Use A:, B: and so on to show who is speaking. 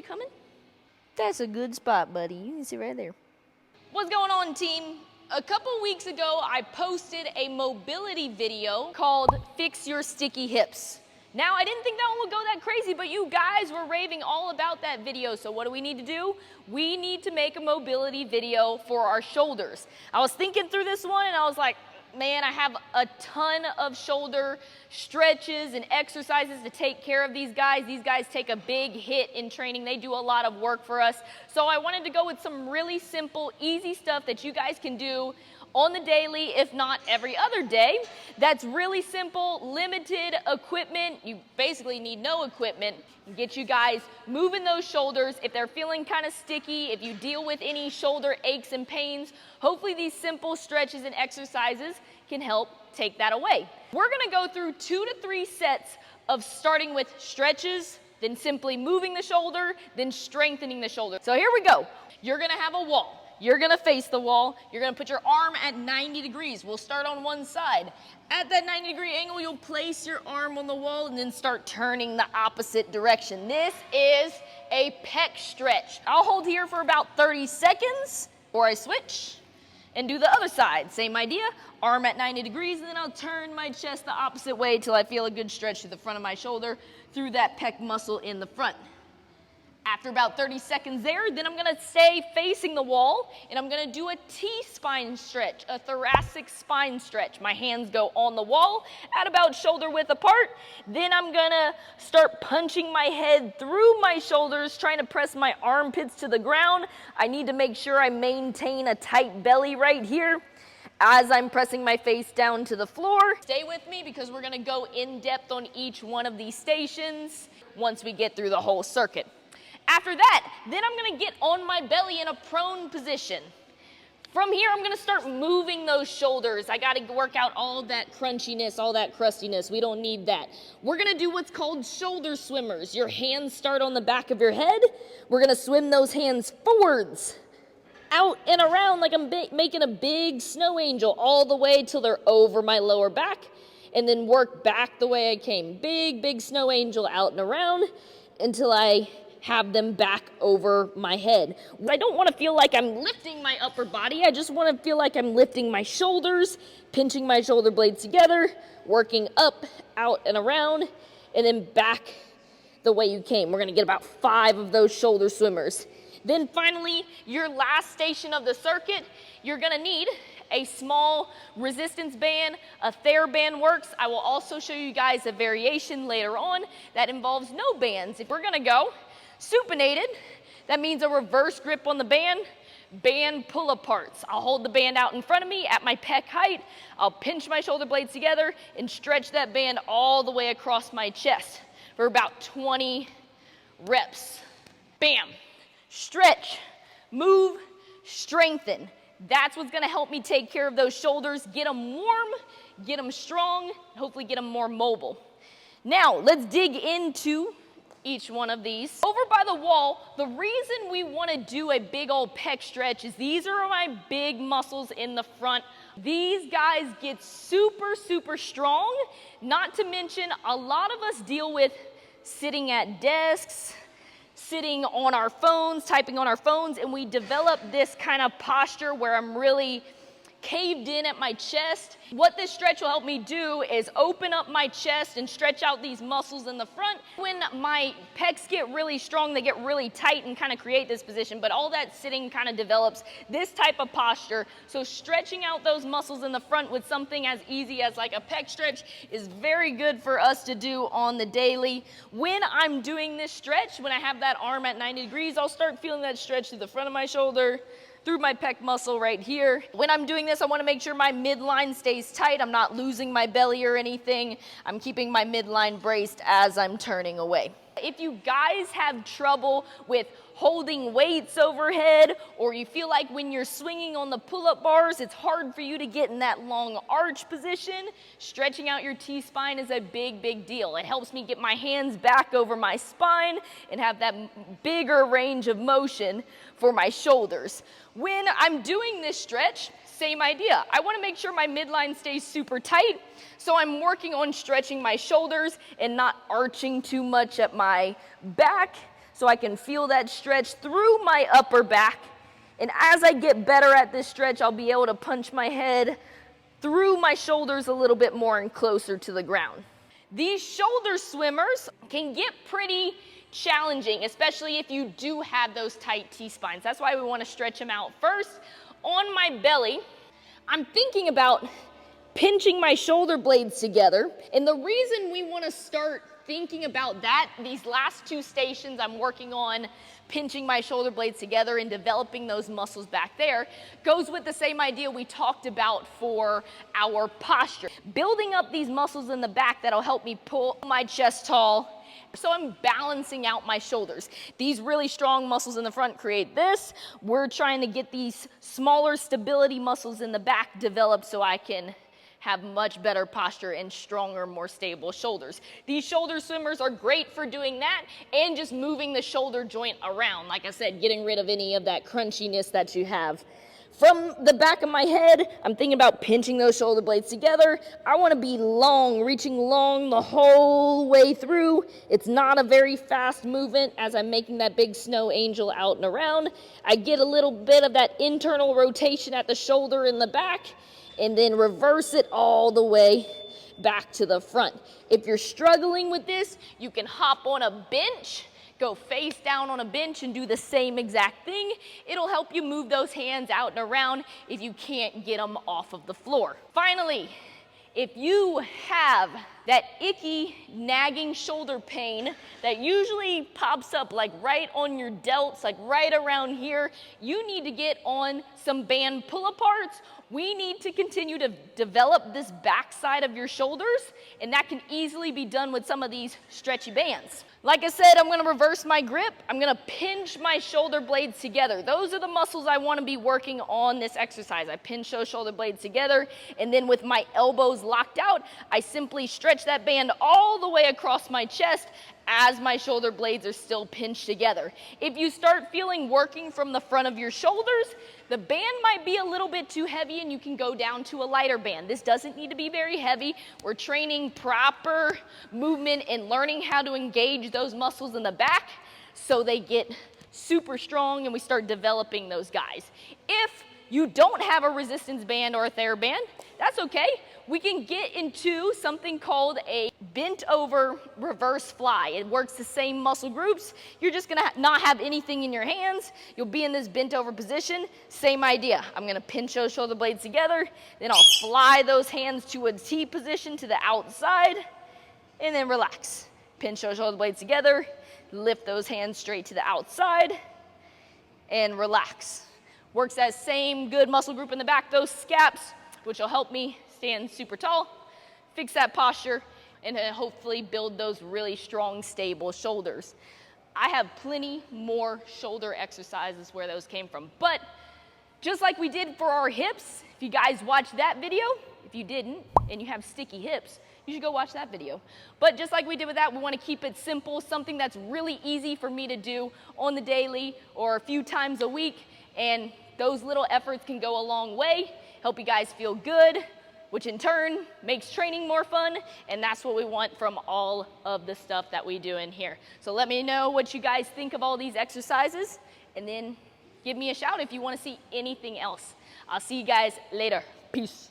A: you coming? That's a good spot, buddy. You can sit right there. What's going on, team? A couple weeks ago, I posted a mobility video called Fix Your Sticky Hips. Now, I didn't think that one would go that crazy, but you guys were raving all about that video. So what do we need to do? We need to make a mobility video for our shoulders. I was thinking through this one and I was like, man, I have a ton of shoulder stretches and exercises to take care of these guys. These guys take a big hit in training. They do a lot of work for us. So I wanted to go with some really simple, easy stuff that you guys can do on the daily, if not every other day. That's really simple, limited equipment. You basically need no equipment. Get you guys moving those shoulders. If they're feeling kind of sticky, if you deal with any shoulder aches and pains, hopefully these simple stretches and exercises can help take that away. We're gonna go through 2 to 3 sets of starting with stretches, then simply moving the shoulder, then strengthening the shoulder. So here we go. You're gonna have a wall. You're gonna face the wall. You're gonna put your arm at 90 degrees. We'll start on one side. At that 90-degree angle, you'll place your arm on the wall and then start turning the opposite direction. This is a pec stretch. I'll hold here for about 30 seconds before I switch and do the other side. Same idea, arm at 90 degrees, and then I'll turn my chest the opposite way till I feel a good stretch to the front of my shoulder through that pec muscle in the front. After about 30 seconds there, then I'm gonna stay facing the wall and I'm gonna do a T-spine stretch, a thoracic spine stretch. My hands go on the wall at about shoulder width apart. Then I'm gonna start punching my head through my shoulders, trying to press my armpits to the ground. I need to make sure I maintain a tight belly right here as I'm pressing my face down to the floor. Stay with me because we're gonna go in depth on each one of these stations once we get through the whole circuit. After that, then I'm gonna get on my belly in a prone position. From here, I'm gonna start moving those shoulders. I gotta work out all of that crunchiness, all that crustiness. We don't need that. We're gonna do what's called shoulder swimmers. Your hands start on the back of your head. We're gonna swim those hands forwards, out and around like I'm making a big snow angel all the way till they're over my lower back, and then work back the way I came. Big, big snow angel out and around until I have them back over my head. I don't want to feel like I'm lifting my upper body. I just want to feel like I'm lifting my shoulders, pinching my shoulder blades together, working up, out, and around, and then back the way you came. We're going to get about 5 of those shoulder swimmers. Then finally, your last station of the circuit, you're going to need a small resistance band. A TheraBand works. I will also show you guys a variation later on that involves no bands. If we're going to go supinated, that means a reverse grip on the band pull-aparts. I'll hold the band out in front of me at my pec height. I'll pinch my shoulder blades together and stretch that band all the way across my chest for about 20 reps. Bam, stretch, move, strengthen. That's what's gonna help me take care of those shoulders, get them warm, get them strong, hopefully get them more mobile. Now, let's dig into each one of these. Over by the wall, the reason we want to do a big old pec stretch is these are my big muscles in the front. These guys get super, super strong. Not to mention, a lot of us deal with sitting at desks, sitting on our phones, typing on our phones, and we develop this kind of posture where I'm really caved in at my chest. What this stretch will help me do is open up my chest and stretch out these muscles in the front. When my pecs get really strong, they get really tight and kind of create this position, but all that sitting kind of develops this type of posture. So stretching out those muscles in the front with something as easy as like a pec stretch is very good for us to do on the daily. When I'm doing this stretch, when I have that arm at 90 degrees, I'll start feeling that stretch through the front of my shoulder, through my pec muscle right here. When I'm doing this, I want to make sure my midline stays tight. I'm not losing my belly or anything. I'm keeping my midline braced as I'm turning away. If you guys have trouble with holding weights overhead, or you feel like when you're swinging on the pull-up bars, it's hard for you to get in that long arch position, stretching out your T-spine is a big, big deal. It helps me get my hands back over my spine and have that bigger range of motion for my shoulders. When I'm doing this stretch, same idea. I want to make sure my midline stays super tight, so I'm working on stretching my shoulders and not arching too much at my back. so I can feel that stretch through my upper back. And as I get better at this stretch, I'll be able to punch my head through my shoulders a little bit more and closer to the ground. These shoulder swimmers can get pretty challenging, especially if you do have those tight T-spines. That's why we want to stretch them out first. On my belly, I'm thinking about pinching my shoulder blades together. And the reason we want to start thinking about that, these last 2 stations I'm working on pinching my shoulder blades together and developing those muscles back there, goes with the same idea we talked about for our posture. Building up these muscles in the back that'll help me pull my chest tall, so I'm balancing out my shoulders. These really strong muscles in the front create this. We're trying to get these smaller stability muscles in the back developed so I can have much better posture and stronger, more stable shoulders. These shoulder swimmers are great for doing that and just moving the shoulder joint around. Like I said, getting rid of any of that crunchiness that you have. From the back of my head, I'm thinking about pinching those shoulder blades together. I want to be long, reaching long the whole way through. It's not a very fast movement as I'm making that big snow angel out and around. I get a little bit of that internal rotation at the shoulder in the back, and then reverse it all the way back to the front. If you're struggling with this, you can hop on a bench, go face down on a bench and do the same exact thing. It'll help you move those hands out and around if you can't get them off of the floor. Finally, if you have that icky, nagging shoulder pain that usually pops up like right on your delts, like right around here, you need to get on some band pull-aparts. We need to continue to develop this backside of your shoulders, and that can easily be done with some of these stretchy bands. Like I said, I'm gonna reverse my grip. I'm gonna pinch my shoulder blades together. Those are the muscles I wanna be working on this exercise. I pinch those shoulder blades together, and then with my elbows locked out, I simply stretch that band all the way across my chest as my shoulder blades are still pinched together. If you start feeling working from the front of your shoulders, the band might be a little bit too heavy and you can go down to a lighter band. This doesn't need to be very heavy. We're training proper movement and learning how to engage those muscles in the back so they get super strong and we start developing those guys. If you don't have a resistance band or a TheraBand, that's okay. We can get into something called a bent over reverse fly. It works the same muscle groups. You're just gonna not have anything in your hands. You'll be in this bent over position. Same idea. I'm gonna pinch those shoulder blades together, then I'll fly those hands to a T position to the outside, and then relax. Pinch those shoulder blades together, lift those hands straight to the outside, and relax. Works that same good muscle group in the back, those scaps, which will help me stand super tall, fix that posture, and then hopefully build those really strong, stable shoulders. I have plenty more shoulder exercises where those came from. But just like we did for our hips, if you guys watched that video, if you didn't, and you have sticky hips, you should go watch that video. But just like we did with that, we want to keep it simple, something that's really easy for me to do on the daily or a few times a week. And those little efforts can go a long way, help you guys feel good, which in turn makes training more fun, and that's what we want from all of the stuff that we do in here. So let me know what you guys think of all these exercises, and then give me a shout if you want to see anything else. I'll see you guys later. Peace.